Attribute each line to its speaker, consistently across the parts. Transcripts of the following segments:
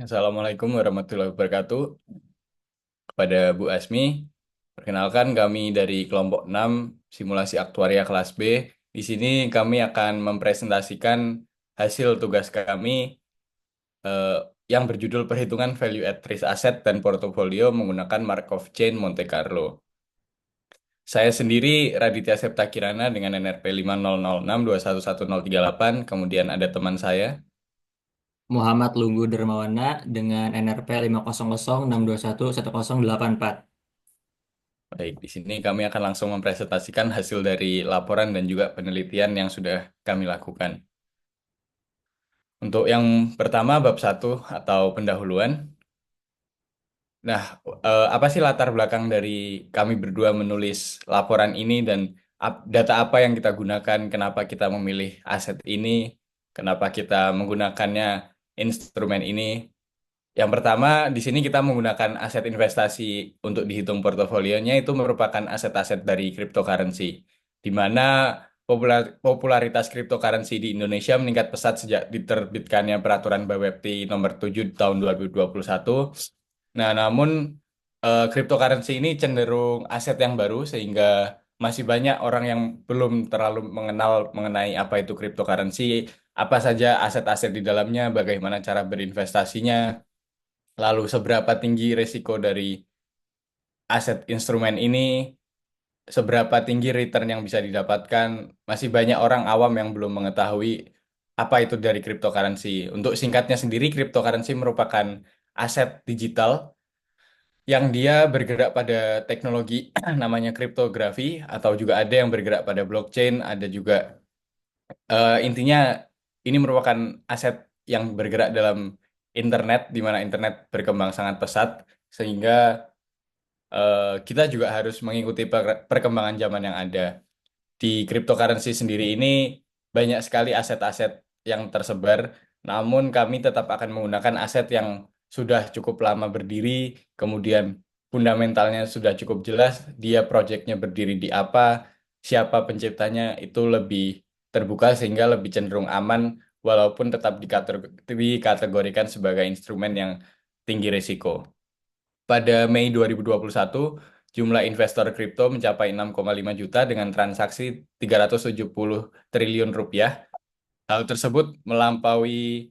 Speaker 1: Assalamualaikum warahmatullahi wabarakatuh. Kepada Bu Asmi, perkenalkan kami dari kelompok 6 Simulasi Aktuaria kelas B. Di sini kami akan mempresentasikan hasil tugas kami eh, yang berjudul Perhitungan Value at Risk Asset dan Portofolio menggunakan Markov Chain Monte Carlo. Saya sendiri Raditya Septa Kirana dengan NRP 5006211038. Kemudian ada teman saya.
Speaker 2: Muhammad Lunggu Dermawana dengan NRP 50062110884.
Speaker 1: Baik, di sini kami akan langsung mempresentasikan hasil dari laporan dan juga penelitian yang sudah kami lakukan. Untuk yang pertama, bab satu atau pendahuluan. Nah, apa sih latar belakang dari kami berdua menulis laporan ini dan data apa yang kita gunakan, kenapa kita memilih aset ini, kenapa kita menggunakannya instrumen ini. Yang pertama, di sini kita menggunakan aset investasi untuk dihitung portofolionya itu merupakan aset-aset dari cryptocurrency, di mana popularitas cryptocurrency di Indonesia meningkat pesat sejak diterbitkannya peraturan Bapepti nomor 7 tahun 2021. Nah, namun cryptocurrency ini cenderung aset yang baru sehingga masih banyak orang yang belum terlalu mengenal mengenai apa itu cryptocurrency, apa saja aset-aset di dalamnya, bagaimana cara berinvestasinya. Lalu seberapa tinggi risiko dari aset instrumen ini, seberapa tinggi return yang bisa didapatkan, masih banyak orang awam yang belum mengetahui apa itu dari cryptocurrency. Untuk singkatnya sendiri, cryptocurrency merupakan aset digital yang dia bergerak pada teknologi namanya kriptografi atau juga ada yang bergerak pada blockchain, ada juga intinya ini merupakan aset yang bergerak dalam internet di mana internet berkembang sangat pesat sehingga kita juga harus mengikuti perkembangan zaman yang ada. Di cryptocurrency sendiri ini banyak sekali aset-aset yang tersebar, namun kami tetap akan menggunakan aset yang sudah cukup lama berdiri, kemudian fundamentalnya sudah cukup jelas, dia proyeknya berdiri di apa, siapa penciptanya itu lebih terbuka sehingga lebih cenderung aman, walaupun tetap dikategorikan sebagai instrumen yang tinggi risiko. Pada Mei 2021, jumlah investor kripto mencapai 6,5 juta dengan transaksi 370 triliun rupiah. Hal tersebut melampaui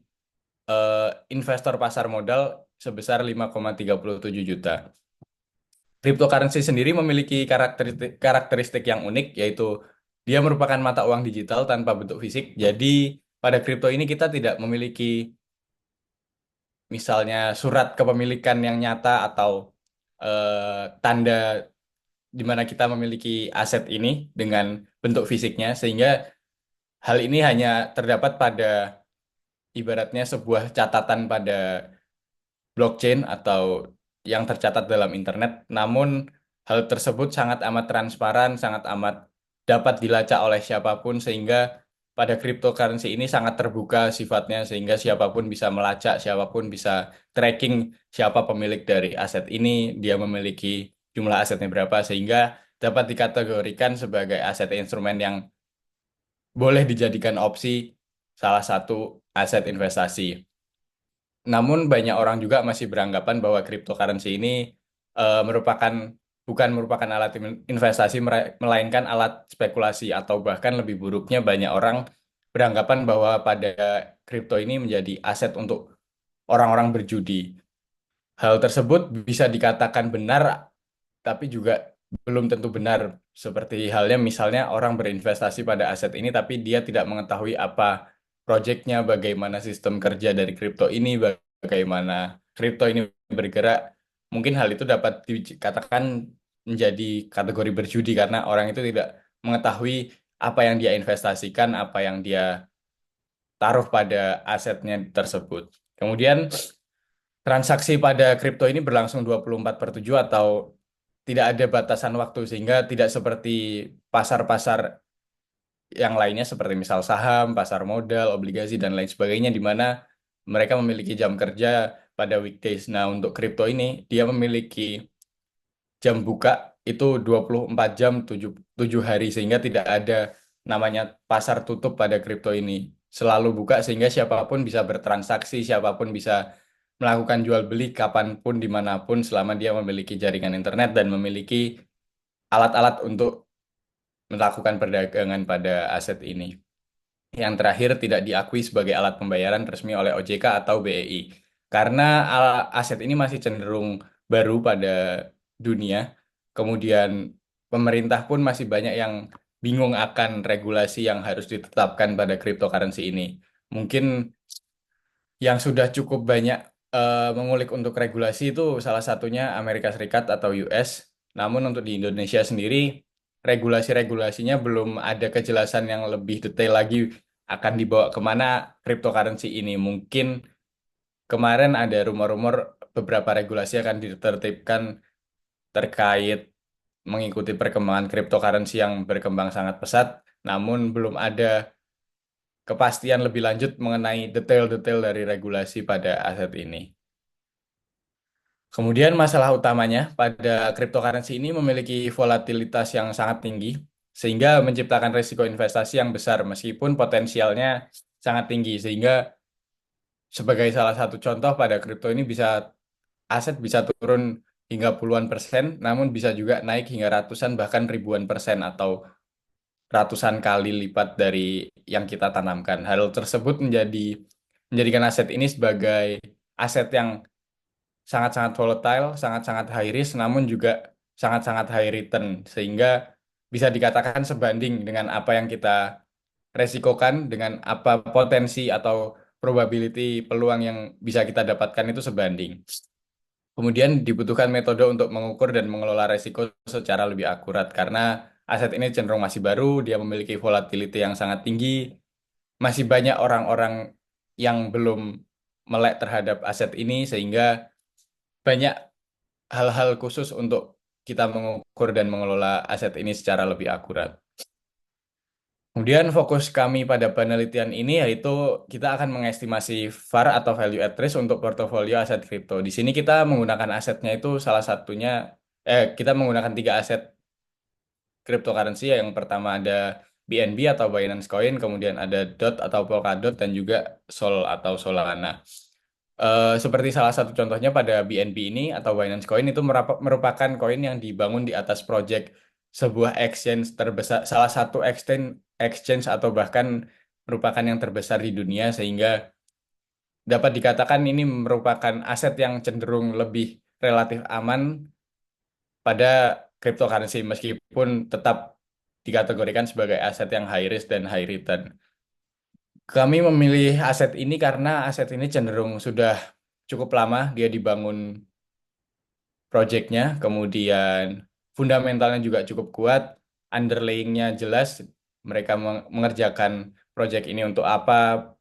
Speaker 1: eh, investor pasar modal sebesar 5,37 juta. Cryptocurrency sendiri memiliki karakteristik yang unik, yaitu dia merupakan mata uang digital tanpa bentuk fisik. Jadi pada kripto ini kita tidak memiliki misalnya surat kepemilikan yang nyata atau tanda di mana kita memiliki aset ini dengan bentuk fisiknya, sehingga hal ini hanya terdapat pada ibaratnya sebuah catatan pada blockchain atau yang tercatat dalam internet. Namun hal tersebut sangat amat transparan, sangat amat dapat dilacak oleh siapapun, sehingga pada cryptocurrency ini sangat terbuka sifatnya, sehingga siapapun bisa melacak, siapapun bisa tracking siapa pemilik dari aset ini, dia memiliki jumlah asetnya berapa, sehingga dapat dikategorikan sebagai aset instrumen yang boleh dijadikan opsi salah satu aset investasi. Namun banyak orang juga masih beranggapan bahwa cryptocurrency ini merupakan bukan merupakan alat investasi melainkan alat spekulasi atau bahkan lebih buruknya banyak orang beranggapan bahwa pada kripto ini menjadi aset untuk orang-orang berjudi. Hal tersebut bisa dikatakan benar tapi juga belum tentu benar. Seperti halnya misalnya orang berinvestasi pada aset ini tapi dia tidak mengetahui apa proyeknya, bagaimana sistem kerja dari kripto ini, bagaimana kripto ini bergerak. Mungkin hal itu dapat dikatakan menjadi kategori berjudi karena orang itu tidak mengetahui apa yang dia investasikan, apa yang dia taruh pada asetnya tersebut. Kemudian transaksi pada kripto ini berlangsung 24/7 atau tidak ada batasan waktu sehingga tidak seperti pasar-pasar yang lainnya seperti misal saham, pasar modal, obligasi dan lain sebagainya di mana mereka memiliki jam kerja pada weekdays. Nah, untuk kripto ini dia memiliki jam buka itu 24 jam 7 hari sehingga tidak ada namanya pasar tutup pada kripto ini. Selalu buka sehingga siapapun bisa bertransaksi, siapapun bisa melakukan jual beli kapanpun, dimanapun, selama dia memiliki jaringan internet dan memiliki alat-alat untuk melakukan perdagangan pada aset ini. Yang terakhir, tidak diakui sebagai alat pembayaran resmi oleh OJK atau BEI. Karena aset ini masih cenderung baru pada dunia. Kemudian pemerintah pun masih banyak yang bingung akan regulasi yang harus ditetapkan pada cryptocurrency ini. Mungkin yang sudah cukup banyak mengulik untuk regulasi itu salah satunya Amerika Serikat atau US. Namun untuk di Indonesia sendiri, regulasi-regulasinya belum ada kejelasan yang lebih detail lagi akan dibawa kemana cryptocurrency ini. Mungkin kemarin ada rumor-rumor beberapa regulasi akan ditertibkan terkait mengikuti perkembangan cryptocurrency yang berkembang sangat pesat, namun belum ada kepastian lebih lanjut mengenai detail-detail dari regulasi pada aset ini. Kemudian masalah utamanya pada cryptocurrency ini memiliki volatilitas yang sangat tinggi sehingga menciptakan risiko investasi yang besar meskipun potensialnya sangat tinggi sehingga sebagai salah satu contoh pada kripto ini aset bisa turun hingga puluhan persen namun bisa juga naik hingga ratusan bahkan ribuan persen atau ratusan kali lipat dari yang kita tanamkan. Hal tersebut menjadikan aset ini sebagai aset yang sangat-sangat volatile, sangat-sangat high risk, namun juga sangat-sangat high return, sehingga bisa dikatakan sebanding dengan apa yang kita resikokan, dengan apa potensi atau probability peluang yang bisa kita dapatkan itu sebanding. Kemudian dibutuhkan metode untuk mengukur dan mengelola resiko secara lebih akurat, karena aset ini cenderung masih baru, dia memiliki volatility yang sangat tinggi, masih banyak orang-orang yang belum melek terhadap aset ini, sehingga banyak hal-hal khusus untuk kita mengukur dan mengelola aset ini secara lebih akurat. Kemudian fokus kami pada penelitian ini yaitu kita akan mengestimasi VAR atau value at risk untuk portofolio aset kripto. Di sini kita menggunakan asetnya itu salah satunya, kita menggunakan tiga aset cryptocurrency. Yang pertama ada BNB atau Binance Coin, kemudian ada DOT atau Polkadot, dan juga Sol atau Solana. Seperti salah satu contohnya pada BNB ini atau Binance Coin itu merupakan koin yang dibangun di atas project sebuah exchange terbesar, salah satu exchange atau bahkan merupakan yang terbesar di dunia sehingga dapat dikatakan ini merupakan aset yang cenderung lebih relatif aman pada cryptocurrency meskipun tetap dikategorikan sebagai aset yang high risk dan high return. Kami memilih aset ini karena aset ini cenderung sudah cukup lama dia dibangun projectnya, kemudian fundamentalnya juga cukup kuat, underlyingnya jelas, mereka mengerjakan project ini untuk apa,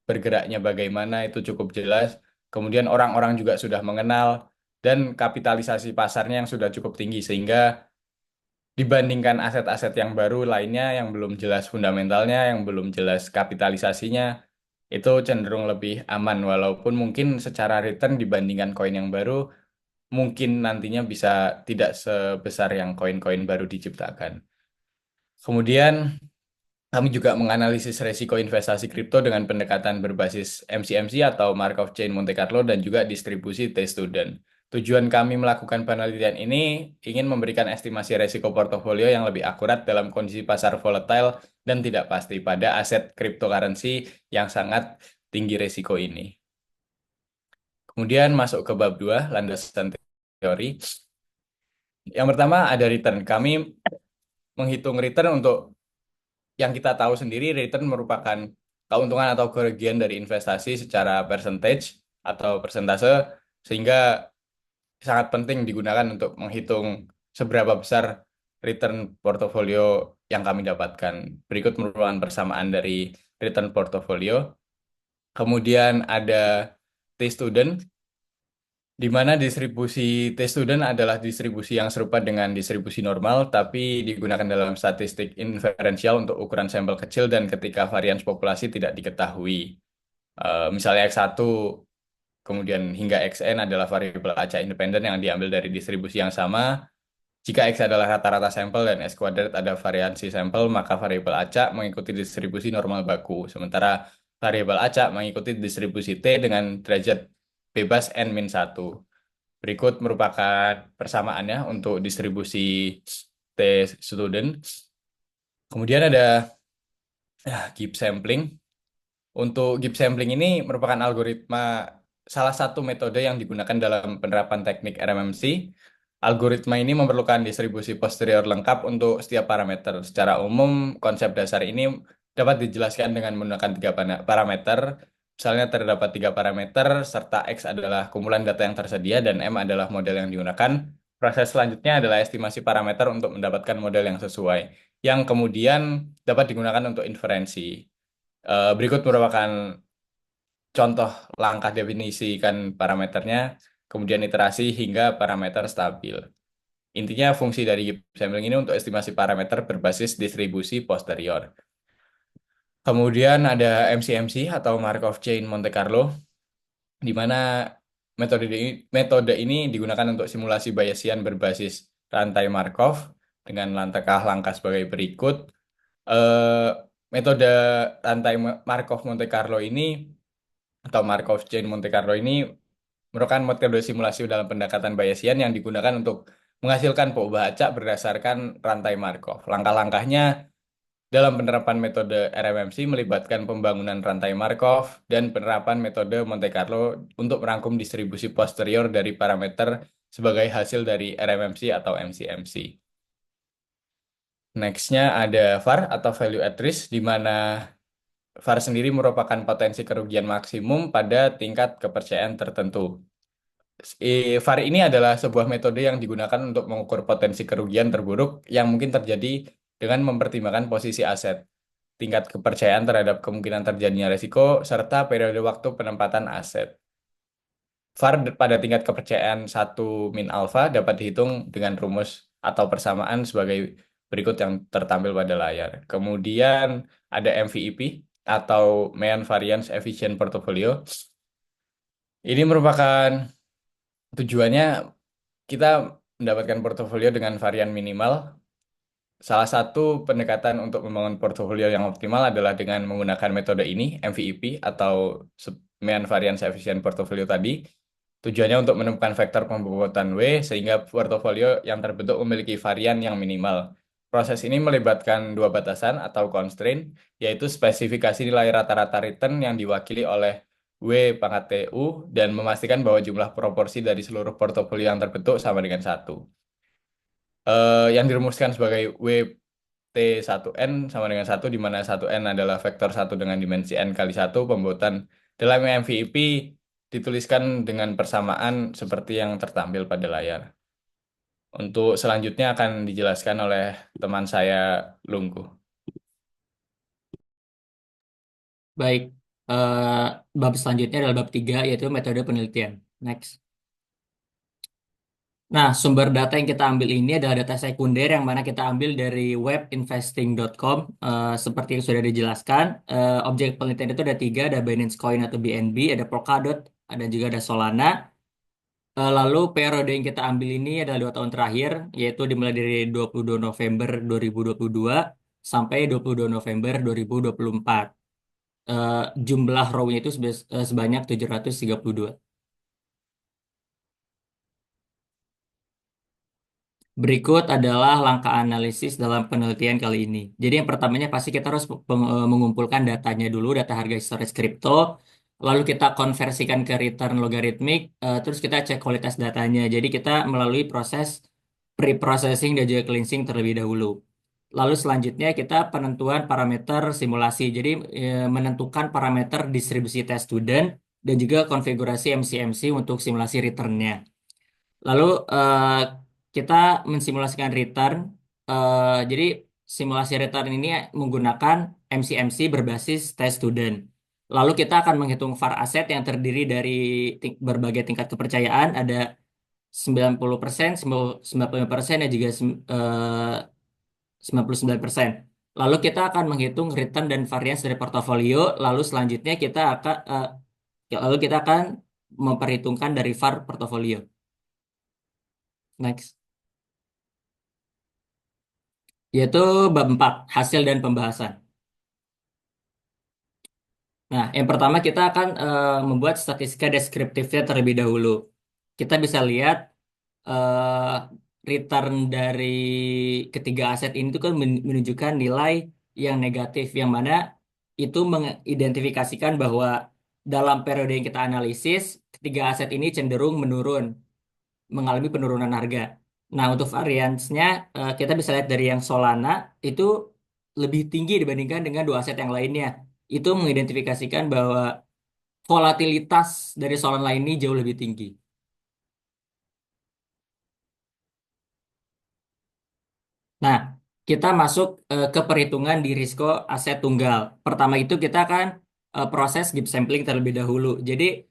Speaker 1: bergeraknya bagaimana itu cukup jelas. Kemudian orang-orang juga sudah mengenal dan kapitalisasi pasarnya yang sudah cukup tinggi sehingga dibandingkan aset-aset yang baru lainnya yang belum jelas fundamentalnya, yang belum jelas kapitalisasinya, itu cenderung lebih aman walaupun mungkin secara return dibandingkan koin yang baru mungkin nantinya bisa tidak sebesar yang koin-koin baru diciptakan. Kemudian kami juga menganalisis resiko investasi kripto dengan pendekatan berbasis MCMC atau Markov Chain Monte Carlo dan juga distribusi T-Student. Tujuan kami melakukan penelitian ini ingin memberikan estimasi resiko portofolio yang lebih akurat dalam kondisi pasar volatile dan tidak pasti pada aset cryptocurrency yang sangat tinggi resiko ini. Kemudian masuk ke bab 2, landasan teori. Yang pertama ada return. Kami menghitung return untuk yang kita tahu sendiri, return merupakan keuntungan atau kerugian dari investasi secara percentage atau persentase, sehingga sangat penting digunakan untuk menghitung seberapa besar return portofolio yang kami dapatkan. Berikut merupakan persamaan dari return portofolio. Kemudian ada T-student, di mana distribusi T-student adalah distribusi yang serupa dengan distribusi normal, tapi digunakan dalam statistik inferensial untuk ukuran sampel kecil dan ketika varians populasi tidak diketahui. Misalnya X1, kemudian hingga XN adalah variabel acak independen yang diambil dari distribusi yang sama. Jika X adalah rata-rata sampel dan S kuadrat ada variansi sampel, maka variabel acak mengikuti distribusi normal baku. Sementara variabel acak mengikuti distribusi T dengan derajat bebas n min satu. Berikut merupakan persamaannya untuk distribusi T student. Kemudian ada Gibbs sampling. Untuk Gibbs sampling ini merupakan algoritma salah satu metode yang digunakan dalam penerapan teknik RMMC. Algoritma ini memerlukan distribusi posterior lengkap untuk setiap parameter. Secara umum, konsep dasar ini dapat dijelaskan dengan menggunakan tiga parameter. Misalnya terdapat tiga parameter, serta X adalah kumpulan data yang tersedia dan M adalah model yang digunakan. Proses selanjutnya adalah estimasi parameter untuk mendapatkan model yang sesuai, yang kemudian dapat digunakan untuk inferensi. Berikut merupakan contoh langkah definisikan parameternya, kemudian iterasi hingga parameter stabil. Intinya fungsi dari Gibbs sampling ini untuk estimasi parameter berbasis distribusi posterior. Kemudian ada MCMC atau Markov Chain Monte Carlo, di mana metode ini digunakan untuk simulasi Bayesian berbasis rantai Markov dengan langkah-langkah sebagai berikut. Eh, Metode rantai Markov Monte Carlo ini atau Markov Chain Monte Carlo ini merupakan metode simulasi dalam pendekatan Bayesian yang digunakan untuk menghasilkan peubah acak berdasarkan rantai Markov. Langkah-langkahnya dalam penerapan metode RMMC melibatkan pembangunan rantai Markov dan penerapan metode Monte Carlo untuk merangkum distribusi posterior dari parameter sebagai hasil dari RMMC atau MCMC. Next-nya ada VAR atau Value at Risk, di mana VAR sendiri merupakan potensi kerugian maksimum pada tingkat kepercayaan tertentu. VAR ini adalah sebuah metode yang digunakan untuk mengukur potensi kerugian terburuk yang mungkin terjadi dengan mempertimbangkan posisi aset, tingkat kepercayaan terhadap kemungkinan terjadinya risiko, serta periode waktu penempatan aset. VAR pada tingkat kepercayaan satu min alfa dapat dihitung dengan rumus atau persamaan sebagai berikut yang tertampil pada layar. Kemudian ada MVEP atau Mean Variance Efficient Portfolio. Ini merupakan tujuannya kita mendapatkan portofolio dengan varian minimal. Salah satu pendekatan untuk membangun portofolio yang optimal adalah dengan menggunakan metode ini, MVEP atau Mean Variance Efficient Portfolio tadi. Tujuannya untuk menemukan vektor pembobotan W sehingga portofolio yang terbentuk memiliki varian yang minimal. Proses ini melibatkan dua batasan atau constraint, yaitu spesifikasi nilai rata-rata return yang diwakili oleh W pangkat TU dan memastikan bahwa jumlah proporsi dari seluruh portofolio yang terbentuk sama dengan satu. Yang dirumuskan sebagai W T1N sama dengan satu, di mana satu N adalah vektor satu dengan dimensi N kali satu. Pembuatan dalam MVEP dituliskan dengan persamaan seperti yang tertampil pada layar. Untuk selanjutnya akan dijelaskan oleh teman saya Lunggu.
Speaker 2: Baik, eh, bab selanjutnya adalah bab 3 yaitu metode penelitian. Next. Nah, sumber data yang kita ambil ini adalah data sekunder yang mana kita ambil dari webinvesting.com. Seperti yang sudah dijelaskan, objek penelitian itu ada tiga, ada Binance Coin atau BNB, ada Polkadot, ada juga ada Solana. Lalu periode yang kita ambil ini adalah 2 tahun terakhir, yaitu dimulai dari 22 November 2022 sampai 22 November 2024. Eh, Jumlah row-nya itu sebanyak 732. Berikut adalah langkah analisis dalam penelitian kali ini. Jadi yang pertamanya pasti kita harus mengumpulkan datanya dulu, data harga historis kripto, lalu kita konversikan ke return logaritmik, terus kita cek kualitas datanya. Jadi kita melalui proses pre-processing dan juga cleansing terlebih dahulu. Lalu selanjutnya kita penentuan parameter simulasi. Jadi menentukan parameter distribusi test student dan juga konfigurasi MCMC untuk simulasi return-nya. Lalu kita mensimulasikan return. Jadi simulasi return ini menggunakan MCMC berbasis test student. Lalu kita akan menghitung var aset yang terdiri dari berbagai tingkat kepercayaan. Ada 90%, 95% dan juga 99%. Lalu kita akan menghitung return dan variance dari portofolio. Lalu selanjutnya kita akan memperhitungkan dari var portofolio. Next. Yaitu bab 4 hasil dan pembahasan. Nah, yang pertama kita akan membuat statistika deskriptifnya terlebih dahulu. Kita bisa lihat return dari ketiga aset ini tuh kan menunjukkan nilai yang negatif, yang mana itu mengidentifikasikan bahwa dalam periode yang kita analisis, ketiga aset ini cenderung menurun, mengalami penurunan harga. Nah, untuk variansnya kita bisa lihat dari yang Solana itu lebih tinggi dibandingkan dengan dua aset yang lainnya. Itu mengidentifikasikan bahwa volatilitas dari Solana ini jauh lebih tinggi. Nah, kita masuk ke perhitungan di risiko aset tunggal. Pertama itu kita akan proses Gibbs sampling terlebih dahulu. Jadi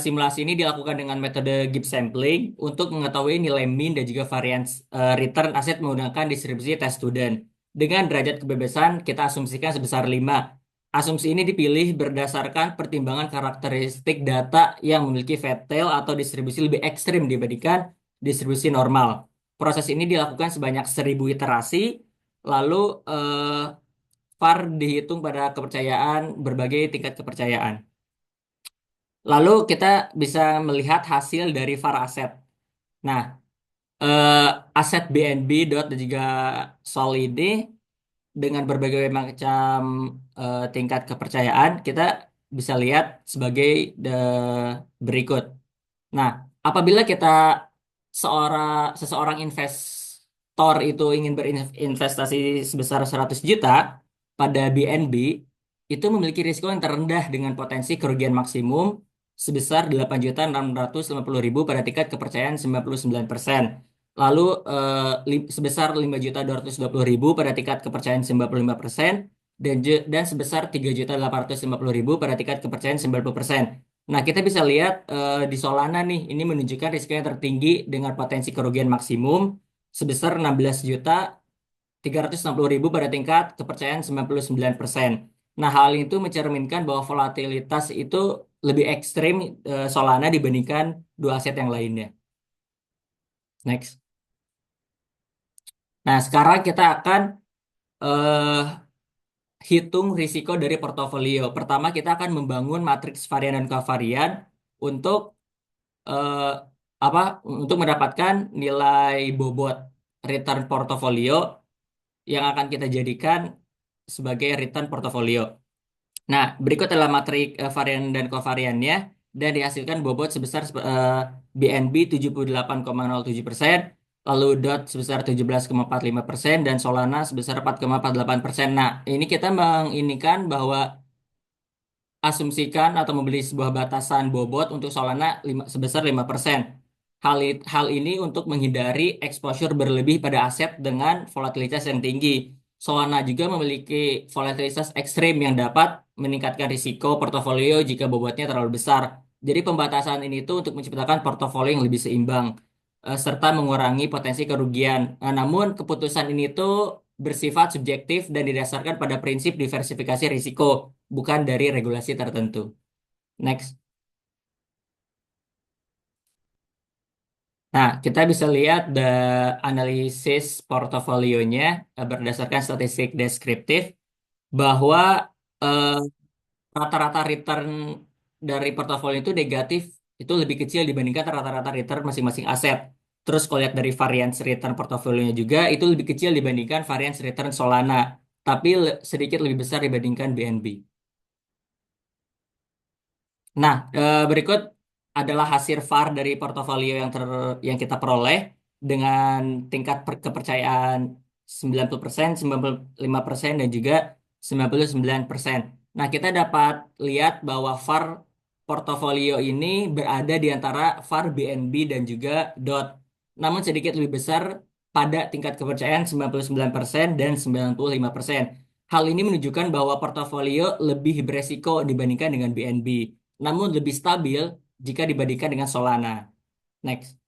Speaker 2: simulasi ini dilakukan dengan metode Gibbs sampling untuk mengetahui nilai mean dan juga variance return aset menggunakan distribusi test student. Dengan derajat kebebasan kita asumsikan sebesar 5. Asumsi ini dipilih berdasarkan pertimbangan karakteristik data yang memiliki fat tail atau distribusi lebih ekstrim dibandingkan distribusi normal. Proses ini dilakukan sebanyak 1.000 iterasi, lalu VAR dihitung pada kepercayaan berbagai tingkat kepercayaan. Lalu kita bisa melihat hasil dari VAR aset. Nah, eh, aset BNB dot dan juga Sol ini dengan berbagai macam tingkat kepercayaan kita bisa lihat sebagai berikut. Nah, apabila kita seseorang investor itu ingin berinvestasi sebesar 100 juta pada BNB, itu memiliki risiko yang terendah dengan potensi kerugian maksimum sebesar 8.650.000 pada tingkat kepercayaan 99%. Lalu sebesar 5.220.000 pada tingkat kepercayaan 95% dan sebesar 3.850.000 pada tingkat kepercayaan 90%. Nah, kita bisa lihat di Solana nih, ini menunjukkan risiko yang tertinggi dengan potensi kerugian maksimum sebesar 16.360.000 pada tingkat kepercayaan 99%. Nah, hal itu mencerminkan bahwa volatilitas itu lebih ekstrim Solana dibandingkan dua aset yang lainnya. Next. Nah, sekarang kita akan eh, hitung risiko dari portofolio. Pertama, kita akan membangun matriks varian dan kovarian untuk eh, apa untuk mendapatkan nilai bobot return portofolio yang akan kita jadikan sebagai return portofolio. Nah, berikut adalah matrik varian dan kovariannya dan dihasilkan bobot sebesar BNB 78,07%, lalu DOT sebesar 17,45% dan Solana sebesar 4,48%. Nah, ini kita menginikan bahwa asumsikan atau membeli sebuah batasan bobot untuk Solana sebesar 5%. Hal ini untuk menghindari exposure berlebih pada aset dengan volatilitas yang tinggi. Solana juga memiliki volatilitas ekstrim yang dapat meningkatkan risiko portofolio jika bobotnya terlalu besar. Jadi pembatasan ini tuh untuk menciptakan portofolio yang lebih seimbang serta mengurangi potensi kerugian. Namun keputusan ini tuh bersifat subjektif dan didasarkan pada prinsip diversifikasi risiko, bukan dari regulasi tertentu. Next. Nah, kita bisa lihat analisis portofolionya berdasarkan statistik deskriptif bahwa eh, rata-rata return dari portofolio itu negatif, itu lebih kecil dibandingkan rata-rata return masing-masing aset. Terus kalau lihat dari variance return portofolionya juga itu lebih kecil dibandingkan variance return Solana, tapi sedikit lebih besar dibandingkan BNB. Nah, berikut adalah hasil VAR dari portofolio yang kita peroleh dengan tingkat kepercayaan 90%, 95% dan juga 99%. Nah, kita dapat lihat bahwa VAR portofolio ini berada di antara VAR BNB dan juga DOT. Namun sedikit lebih besar pada tingkat kepercayaan 99% dan 95%. Hal ini menunjukkan bahwa portofolio lebih beresiko dibandingkan dengan BNB namun lebih stabil jika dibandingkan dengan Solana. Next.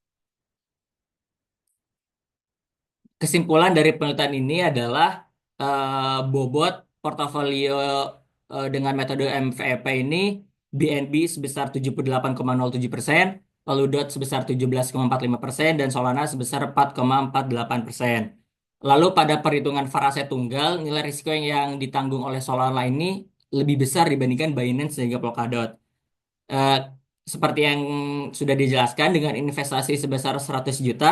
Speaker 2: Kesimpulan dari penelitian ini adalah bobot portofolio dengan metode MVEP ini BNB sebesar 78,07%, lalu DOT sebesar 17,45% dan Solana sebesar 4,48%. Lalu pada perhitungan farase tunggal, nilai risiko yang ditanggung oleh Solana ini lebih besar dibandingkan Binance dan juga Polkadot. Eh, Seperti yang sudah dijelaskan, dengan investasi sebesar 100 juta,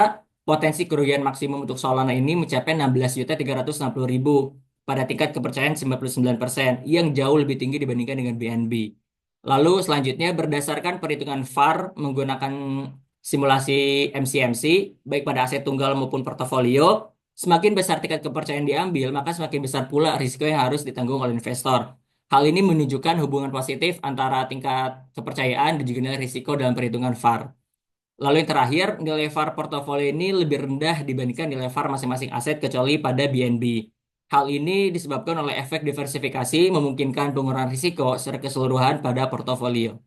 Speaker 2: potensi kerugian maksimum untuk Solana ini mencapai 16.360.000 pada tingkat kepercayaan 99%, yang jauh lebih tinggi dibandingkan dengan BNB. Lalu selanjutnya berdasarkan perhitungan VAR menggunakan simulasi MCMC, baik pada aset tunggal maupun portofolio, semakin besar tingkat kepercayaan diambil, maka semakin besar pula risiko yang harus ditanggung oleh investor. Hal ini menunjukkan hubungan positif antara tingkat kepercayaan dan juga nilai risiko dalam perhitungan VAR. Lalu yang terakhir, nilai VAR portofolio ini lebih rendah dibandingkan nilai VAR masing-masing aset kecuali pada BNB. Hal ini disebabkan oleh efek diversifikasi memungkinkan pengurangan risiko secara keseluruhan pada portofolio.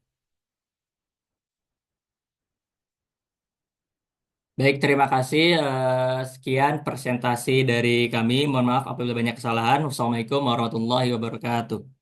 Speaker 2: Baik, terima kasih. Sekian presentasi dari kami. Mohon maaf apabila banyak kesalahan. Wassalamualaikum warahmatullahi wabarakatuh.